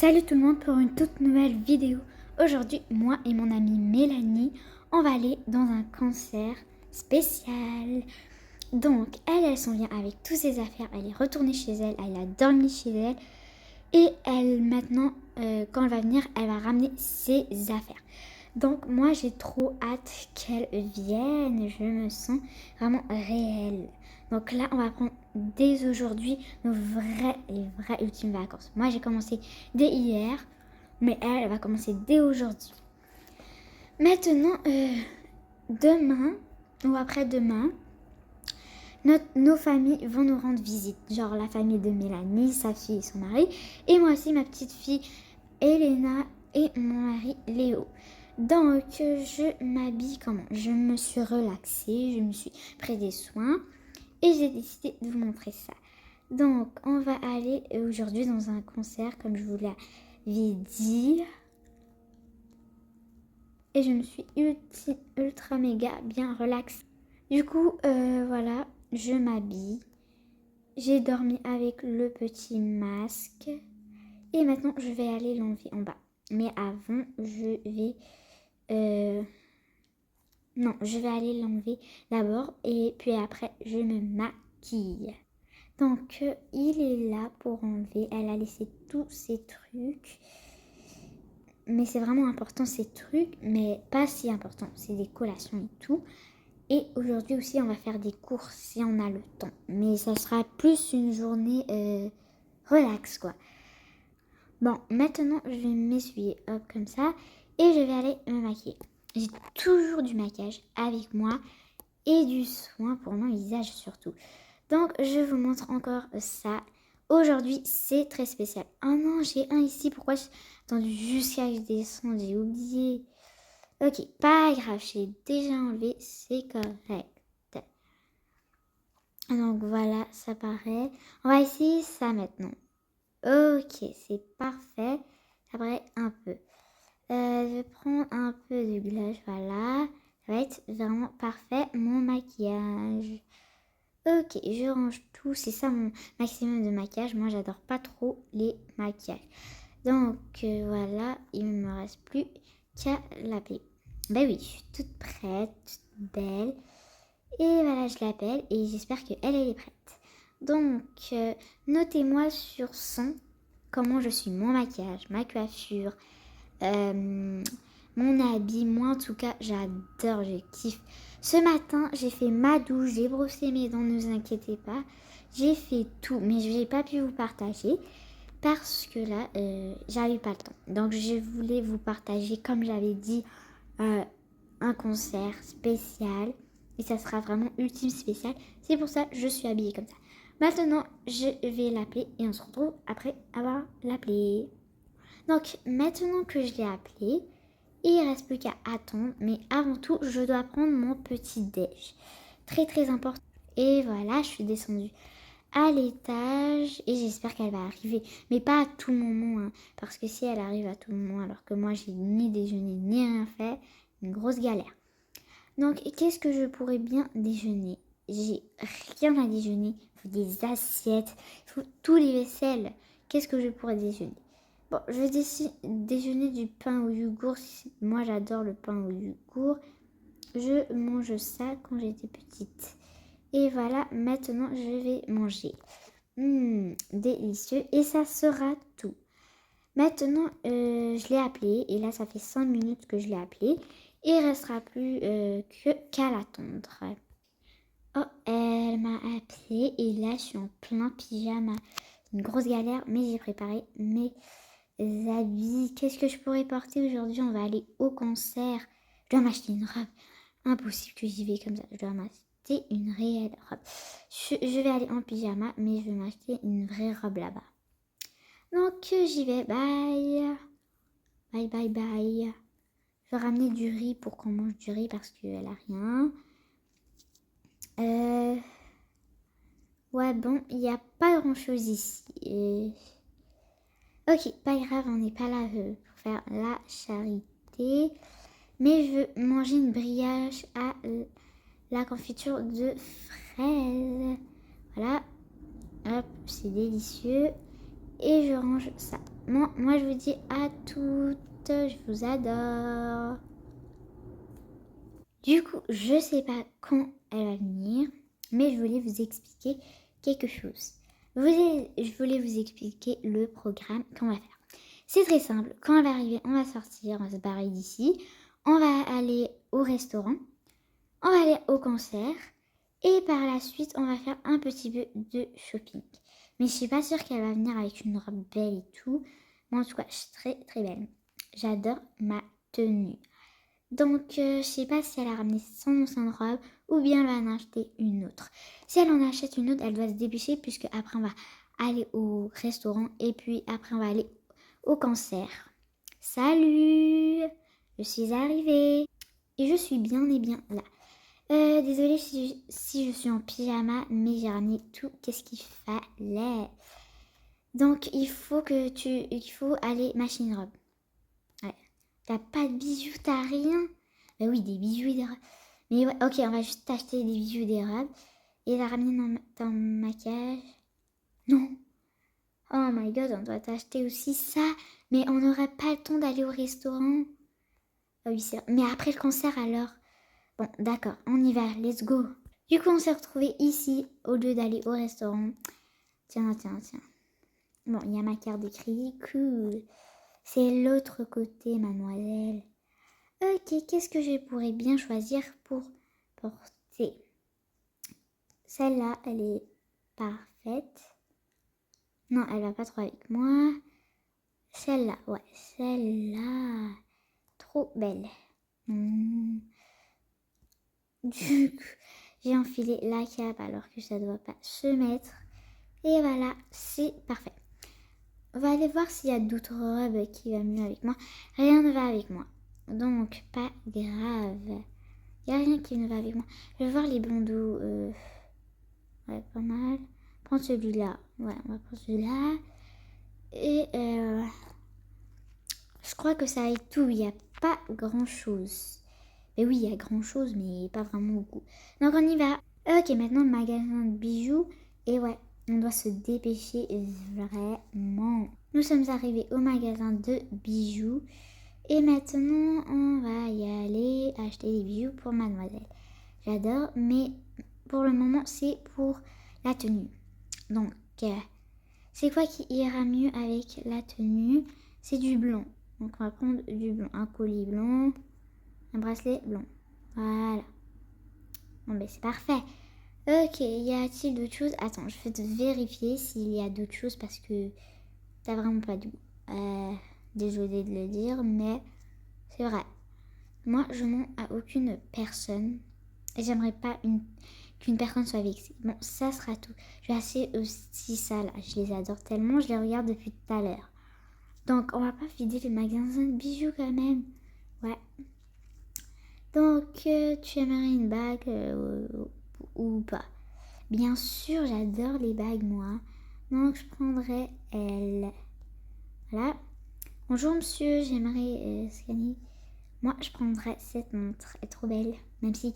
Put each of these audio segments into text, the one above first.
Salut tout le monde pour une toute nouvelle vidéo. Aujourd'hui, moi et mon amie Mélanie, on va aller dans un concert spécial. Donc, elle s'en vient avec toutes ses affaires. Elle est retournée chez elle, elle a dormi chez elle. Et elle, maintenant, quand elle va venir, elle va ramener ses affaires. Donc, moi, j'ai trop hâte qu'elle vienne. Je me sens vraiment réelle. Donc là, on va prendre dès aujourd'hui nos vraies ultimes vacances. Moi, j'ai commencé dès hier, mais elle va commencer dès aujourd'hui. Maintenant, demain ou après-demain, nos familles vont nous rendre visite. Genre la famille de Mélanie, sa fille et son mari. Et moi aussi, ma petite fille Elena et mon mari Léo. Donc, je m'habille comment? Je me suis relaxée, je me suis pris des soins. Et j'ai décidé de vous montrer ça. Donc, on va aller aujourd'hui dans un concert, comme je vous l'avais dit. Et je me suis ultra méga bien relaxée. Du coup, voilà, je m'habille. J'ai dormi avec le petit masque. Et maintenant, je vais aller l'enlever en bas. Mais avant, je vais... Non, je vais aller l'enlever d'abord. Et puis après, je me maquille. Donc, il est là pour enlever. Elle a laissé tous ces trucs. Mais c'est vraiment important ces trucs, mais pas si important. C'est des collations et tout. Et aujourd'hui aussi, on va faire des courses si on a le temps. Mais ça sera plus une journée relax, quoi. Bon, maintenant, je vais m'essuyer, hop, comme ça. Et je vais aller me maquiller. J'ai toujours du maquillage avec moi. Et du soin pour mon visage surtout. Donc, je vous montre encore ça. Aujourd'hui, c'est très spécial. Oh non, j'ai un ici. Pourquoi j'ai attendu jusqu'à que je descende? J'ai oublié. Ok, pas grave. J'ai déjà enlevé. C'est correct. Donc, voilà, ça paraît. On va essayer ça maintenant. Ok, c'est parfait. Ça paraît un peu. Je vais prendre un peu de blush. Voilà. Ça va être vraiment parfait. Mon maquillage. Ok, je range tout. C'est ça mon maximum de maquillage. Moi, j'adore pas trop les maquillages. Donc, voilà, il ne me reste plus qu'à l'appeler. Ben oui, je suis toute prête, toute belle. Et voilà, je l'appelle et j'espère qu'elle est prête. Donc, notez-moi sur 100 comment je suis, mon maquillage, ma coiffure, mon habit. Moi, en tout cas, j'adore, je kiffe. Ce matin, j'ai fait ma douche, j'ai brossé mes dents, ne vous inquiétez pas. J'ai fait tout, mais je n'ai pas pu vous partager parce que là, j'avais pas le temps. Donc, je voulais vous partager, comme j'avais dit, un concert spécial. Et ça sera vraiment ultime spécial. C'est pour ça que je suis habillée comme ça. Maintenant, je vais l'appeler et on se retrouve après avoir l'appelé. Donc, maintenant que je l'ai appelé, il ne reste plus qu'à attendre. Mais avant tout, je dois prendre mon petit déj. Très, très important. Et voilà, je suis descendue à l'étage et j'espère qu'elle va arriver. Mais pas à tout moment. Hein, parce que si elle arrive à tout moment, alors que moi, j'ai ni déjeuné ni rien fait, une grosse galère. Donc, qu'est-ce que je pourrais bien déjeuner? J'ai rien à déjeuner. Il faut des assiettes, il faut tous les vaisselles. Qu'est-ce que je pourrais déjeuner? Bon, je vais déjeuner du pain au yogourt. Moi, j'adore le pain au yogourt. Je mange ça quand j'étais petite. Et voilà, maintenant, je vais manger. Délicieux. Et ça sera tout. Maintenant, je l'ai appelé. Et là, ça fait 5 minutes que je l'ai appelé. Et il ne restera plus qu'à l'attendre. Oh, elle m'a appelé. Et là, je suis en plein pyjama. C'est une grosse galère, mais j'ai préparé mes habits. Qu'est-ce que je pourrais porter aujourd'hui? On va aller au concert. Je dois m'acheter une robe. Impossible que j'y vais comme ça. Je dois m'acheter une réelle robe. Je vais aller en pyjama, mais je vais m'acheter une vraie robe là-bas. Donc, j'y vais. Bye. Bye, bye, bye. Je vais ramener du riz pour qu'on mange du riz parce qu'elle a rien. Ouais, bon, il n'y a pas grand-chose ici. Ok, pas grave, on n'est pas là pour faire la charité. Mais je veux manger une brioche à la confiture de fraises. Voilà. Hop, c'est délicieux. Et je range ça. moi je vous dis à toutes. Je vous adore. Du coup, je sais pas quand elle va venir, mais je voulais vous expliquer quelque chose. Je voulais vous expliquer le programme qu'on va faire. C'est très simple. Quand elle va arriver, on va sortir, on va se barrer d'ici. On va aller au restaurant. On va aller au concert. Et par la suite, on va faire un petit peu de shopping. Mais je suis pas sûre qu'elle va venir avec une robe belle et tout. Moi, en tout cas, je suis très très belle. J'adore ma tenue. Donc, je sais pas si elle a ramené son ancienne robe ou bien elle va en acheter une autre. Si elle en achète une autre, elle doit se dépêcher puisque après on va aller au restaurant et puis après on va aller au concert. Salut! Je suis arrivée et je suis bien et bien là. Désolée si je suis en pyjama, mais j'ai ramené tout qu'est-ce qu'il fallait. Donc, il faut aller machine robe. Ouais. T'as pas de bijoux, t'as rien? Bah oui, des bijoux et des robes. Mais ouais, ok, on va juste t'acheter des bijoux et des robes. Et la ramener dans ton maquillage. Non. Oh my god, on doit t'acheter aussi ça. Mais on n'aurait pas le temps d'aller au restaurant. Ah oui, c'est vrai. Mais après le concert alors. Bon, d'accord, on y va, let's go. Du coup, on s'est retrouvés ici au lieu d'aller au restaurant. Tiens. Bon, il y a ma carte de crédit, cool. C'est l'autre côté, mademoiselle. Ok, qu'est-ce que je pourrais bien choisir pour porter? Celle-là, elle est parfaite. Non, elle va pas trop avec moi. Celle-là, ouais, celle-là. Trop belle. Du coup, j'ai enfilé la cape alors que ça doit pas se mettre. Et voilà, c'est parfait. On va aller voir s'il y a d'autres robes qui vont mieux avec moi. Rien ne va avec moi. Donc, pas grave. Il n'y a rien qui ne va avec moi. Je vais voir les bandeaux. Ouais, pas mal. Prends celui-là. Ouais, on va prendre celui-là. Et je crois que ça aille tout. Il n'y a pas grand-chose. Mais oui, il y a grand-chose, mais pas vraiment beaucoup. Donc, on y va. Ok, maintenant, le magasin de bijoux. Et ouais, on doit se dépêcher vraiment. Nous sommes arrivés au magasin de bijoux. Et maintenant, on va y aller acheter des bijoux pour mademoiselle. J'adore, mais pour le moment, c'est pour la tenue. Donc, c'est quoi qui ira mieux avec la tenue? C'est du blanc. Donc, on va prendre du blanc. Un collier blanc, un bracelet blanc. Voilà. Bon, ben, c'est parfait. Ok, y a-t-il d'autres choses? Attends, je vais te vérifier s'il y a d'autres choses parce que t'as vraiment pas de goût. Désolée de le dire, mais c'est vrai. Moi, je mens à aucune personne. Et j'aimerais pas qu'une personne soit vexée. Bon, ça sera tout. Je vais acheter aussi ça là. Je les adore tellement. Je les regarde depuis tout à l'heure. Donc, on va pas vider le magasin de bijoux quand même. Ouais. Donc, tu aimerais une bague ou pas? Bien sûr, j'adore les bagues, moi. Donc, je prendrai elle. Voilà. Bonjour, monsieur. J'aimerais scanner. Moi, je prendrais cette montre. Elle est trop belle. Même si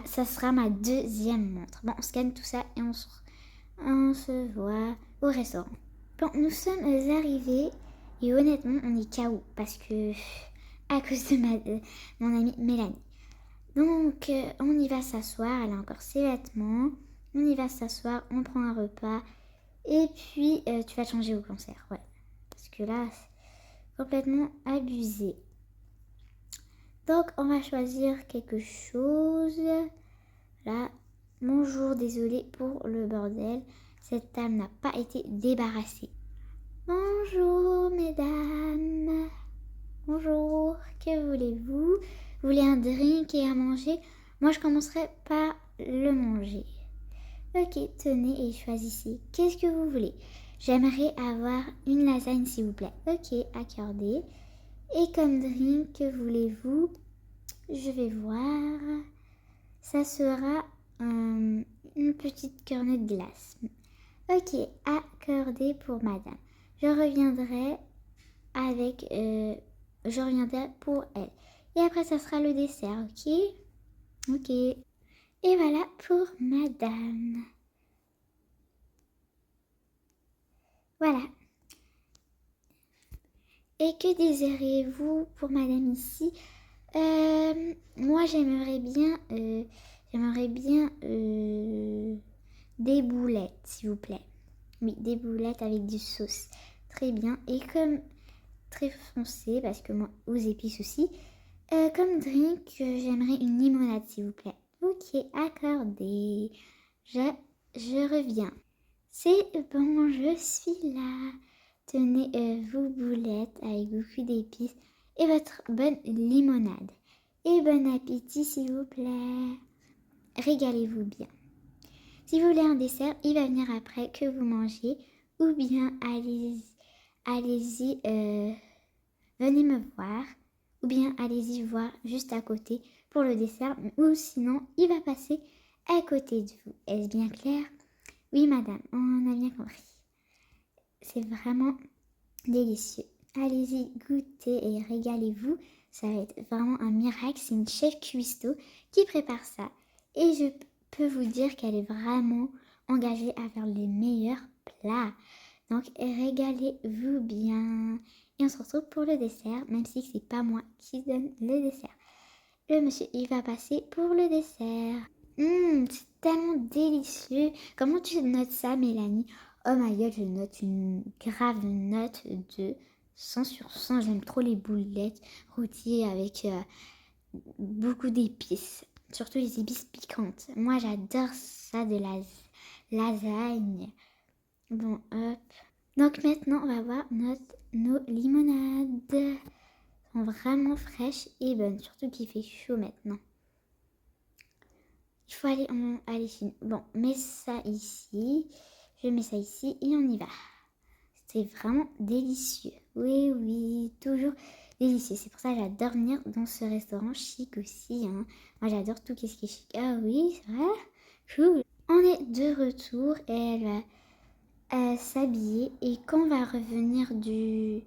ça sera ma deuxième montre. Bon, on scanne tout ça et on se voit au restaurant. Bon, nous sommes arrivés et honnêtement, on est KO parce que à cause de mon amie Mélanie. Donc, on y va s'asseoir. Elle a encore ses vêtements. On y va s'asseoir. On prend un repas. Et puis, tu vas changer au concert. Ouais. Parce que là, c'est complètement abusé. Donc, on va choisir quelque chose. Là, bonjour, désolé pour le bordel. Cette table n'a pas été débarrassée. Bonjour, mesdames. Bonjour, que voulez-vous? Vous voulez un drink et à manger? Moi, je commencerai par le manger. Ok, tenez et choisissez. Qu'est-ce que vous voulez? J'aimerais avoir une lasagne, s'il vous plaît. Ok, accordé. Et comme drink, que voulez-vous? Je vais voir. Ça sera une petite cornette de glace. Ok, accordé pour madame. Je reviendrai pour elle. Et après, ça sera le dessert, ok? Ok. Et voilà pour madame. Voilà. Et que désirez-vous pour madame ici? Moi, j'aimerais bien des boulettes, s'il vous plaît. Oui, des boulettes avec du sauce. Très bien. Et comme très foncé, parce que moi, aux épices aussi. Comme drink, j'aimerais une limonade, s'il vous plaît. Ok, accordé. Je reviens. C'est bon, je suis là. Tenez vos boulettes avec beaucoup d'épices et votre bonne limonade. Et bon appétit, s'il vous plaît. Régalez-vous bien. Si vous voulez un dessert, il va venir après que vous mangez. Ou bien allez-y, venez me voir. Ou bien allez-y voir juste à côté pour le dessert. Ou sinon, il va passer à côté de vous. Est-ce bien clair? Oui, madame, on a bien compris. C'est vraiment délicieux. Allez-y, goûtez et régalez-vous. Ça va être vraiment un miracle. C'est une chef cuistot qui prépare ça. Et je peux vous dire qu'elle est vraiment engagée à faire les meilleurs plats. Donc, régalez-vous bien. Et on se retrouve pour le dessert, même si c'est pas moi qui donne le dessert. Le monsieur, il va passer pour le dessert. C'est tellement délicieux. Comment tu notes ça, Mélanie? Oh my god, je note une grave note de 100 sur 100. J'aime trop les boulettes rôties avec beaucoup d'épices. Surtout les épices piquantes. Moi, j'adore ça de la lasagne. Bon, hop. Donc maintenant, on va voir nos limonades. Elles sont vraiment fraîches et bonnes. Surtout qu'il fait chaud maintenant. Il faut aller chez nous. Bon, mets ça ici. Je mets ça ici et on y va. C'est vraiment délicieux. Oui, oui, toujours délicieux. C'est pour ça que j'adore venir dans ce restaurant chic aussi. Hein. Moi, j'adore tout ce qui est chic. Ah oui, c'est vrai? Cool. On est de retour et elle va s'habiller. Et quand on va revenir du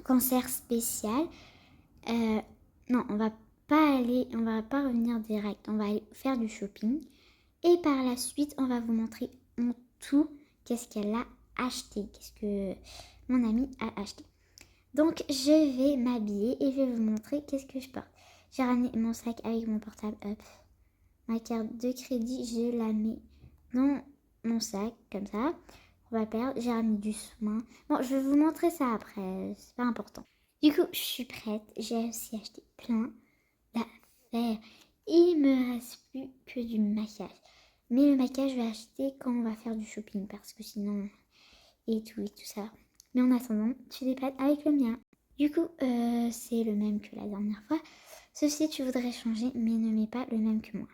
concert spécial, non, on va pas revenir direct. On va aller faire du shopping. Et par la suite, on va vous montrer en tout qu'est-ce qu'elle a acheté. Qu'est-ce que mon amie a acheté. Donc, je vais m'habiller et je vais vous montrer qu'est-ce que je porte. J'ai ramené mon sac avec mon portable. Hop. Ma carte de crédit, je la mets dans mon sac, comme ça. On va perdre. J'ai ramené du soin. Bon, je vais vous montrer ça après. C'est pas important. Du coup, je suis prête. J'ai aussi acheté plein d'affaires. Il me reste plus que du maquillage. Mais le maquillage, je vais acheter quand on va faire du shopping. Parce que sinon, et tout ça. Mais en attendant, tu dépannes avec le mien. Du coup, c'est le même que la dernière fois. Ceci, tu voudrais changer, mais ne mets pas le même que moi.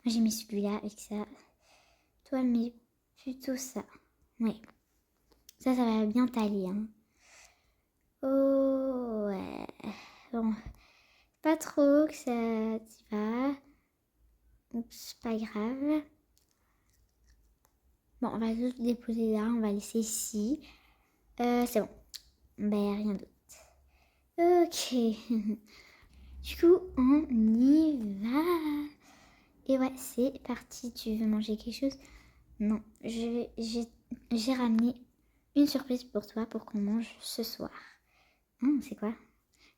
Moi, j'ai mis celui-là avec ça. Toi, mets plutôt ça. Ouais. Ça va bien t'aller. Hein. Oh, ouais. Bon. Pas trop que ça t'y va. C'est pas grave. Bon, on va tout déposer là. On va laisser ici. C'est bon. Ben, rien d'autre. Ok. Du coup, on y va. Et ouais, c'est parti. Tu veux manger quelque chose? Non, j'ai ramené une surprise pour toi pour qu'on mange ce soir. C'est quoi?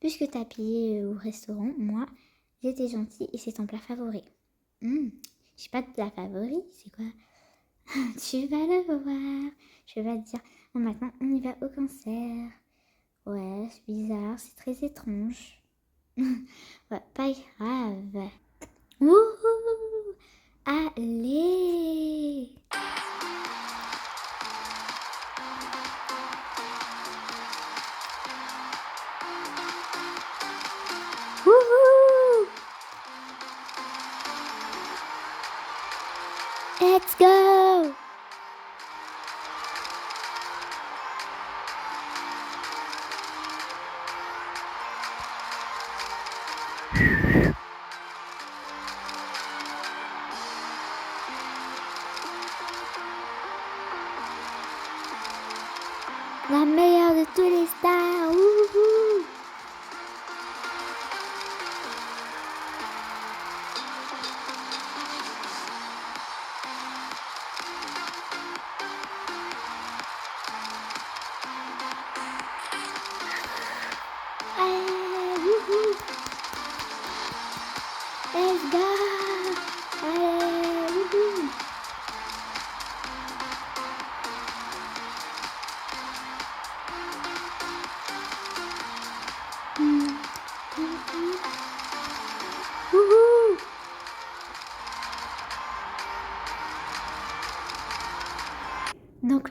Puisque t'as payé au restaurant, moi, j'étais gentille et c'est ton plat favori. J'ai pas de plat favori, c'est quoi? Tu vas le voir. Je vais te dire. Bon, maintenant, on y va au concert. Ouais, c'est bizarre, c'est très étrange. Ouais, pas grave. Wouhou! Allez! Wouhou! Let's go! La meilleure de tous les stars! Wouhou!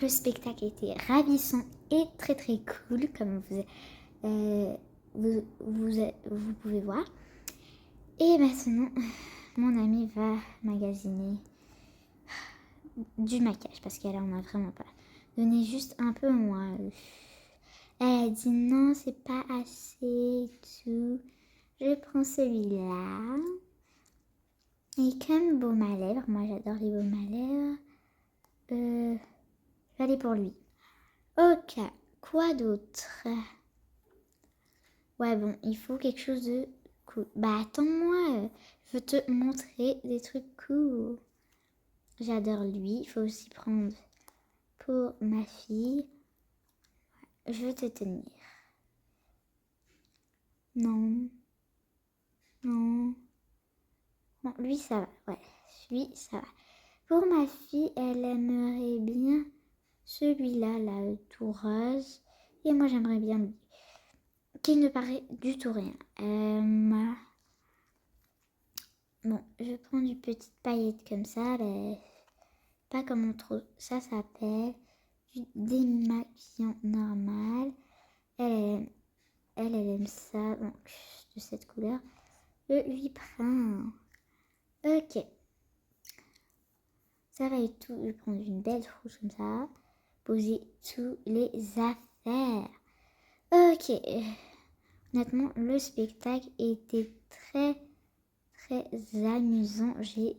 le spectacle était ravissant et très très cool, comme vous pouvez voir. Et maintenant, mon amie va magasiner du maquillage parce qu'elle en a vraiment pas. Donnez juste un peu moins. Elle a dit non, c'est pas assez et tout. Je prends celui-là. Et comme baume à lèvres, moi j'adore les baumes à lèvres. Je vais aller pour lui. Ok, quoi d'autre? Ouais, bon, il faut quelque chose de cool. Bah, attends-moi, je veux te montrer des trucs cool. J'adore lui. Il faut aussi prendre pour ma fille. Je veux te tenir. Non. Non. Bon, lui, ça va. Ouais, lui, ça va. Pour ma fille, elle aimerait bien celui-là, là, tout rose. Et moi, j'aimerais bien lui. Qui ne paraît du tout rien. Bon, je prends du petite paillette comme ça. Pas comme ça s'appelle. Du démaquillant normal. Elle aime ça. Donc, de cette couleur. Je lui prends. Ok. Ça va être tout. Je vais prendre une belle trousse comme ça. Poser tous les affaires. Ok. Honnêtement, le spectacle était très, très amusant. J'ai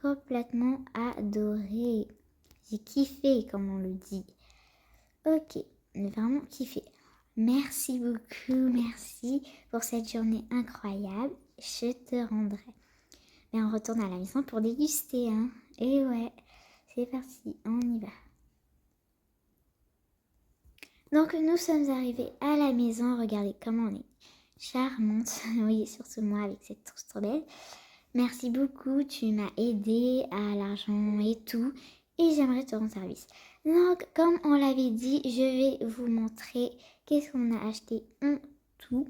complètement adoré. J'ai kiffé, comme on le dit. Ok, j'ai vraiment kiffé. Merci beaucoup, merci pour cette journée incroyable. Je te rendrai. Mais on retourne à la maison pour déguster, hein. Et ouais, c'est parti, on y va. Donc nous sommes arrivés à la maison. Regardez comment on est charmante. Oui, surtout moi avec cette trousse trop belle. Merci beaucoup, tu m'as aidé à l'argent et tout. Et j'aimerais te rendre service. Donc, comme on l'avait dit, je vais vous montrer qu'est-ce qu'on a acheté en tout.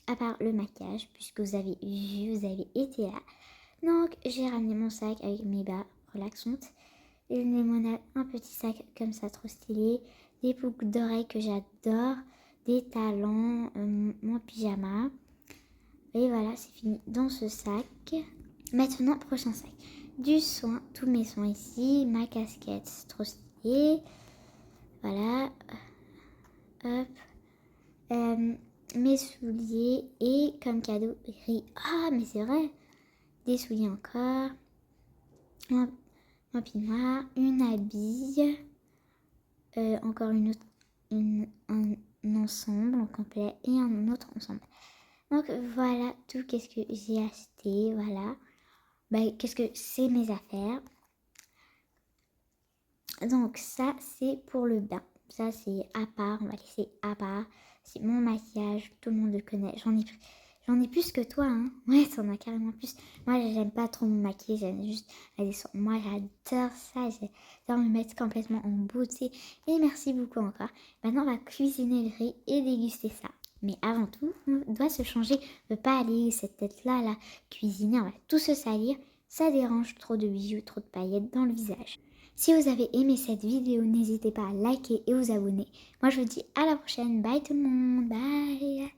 À part le maquillage, puisque vous avez vu, vous avez été là. Donc, j'ai ramené mon sac avec mes bas relaxantes. Une limonade, un petit sac comme ça, trop stylé. Des boucles d'oreilles que j'adore. Des talons, mon pyjama. Et voilà, c'est fini dans ce sac. Maintenant, prochain sac. Du soin, tous mes soins ici. Ma casquette, trop stylée. Voilà. Hop. Mes souliers. Et comme cadeau, ah, mais c'est vrai. Des souliers encore. Un peignoir. Une habille. Encore une autre. Un ensemble en complet. Et un autre ensemble. Donc voilà tout qu'est-ce que j'ai acheté. Voilà. Qu'est-ce que c'est mes affaires. Donc ça c'est pour le bain. Ça c'est à part, on va laisser à part. C'est mon maquillage, tout le monde le connaît. J'en ai plus que toi, hein. Ouais, t'en as carrément plus. Moi j'aime pas trop me maquiller, j'aime juste aller sur. Moi j'adore ça, j'adore me mettre complètement en beauté. Et merci beaucoup encore. Maintenant on va cuisiner le riz et déguster ça. Mais avant tout, on doit se changer. On ne peut pas aller cette tête-là, là, cuisiner, on va tout se salir. Ça dérange, trop de bijoux, trop de paillettes dans le visage. Si vous avez aimé cette vidéo, n'hésitez pas à liker et vous abonner. Moi, je vous dis à la prochaine. Bye tout le monde. Bye.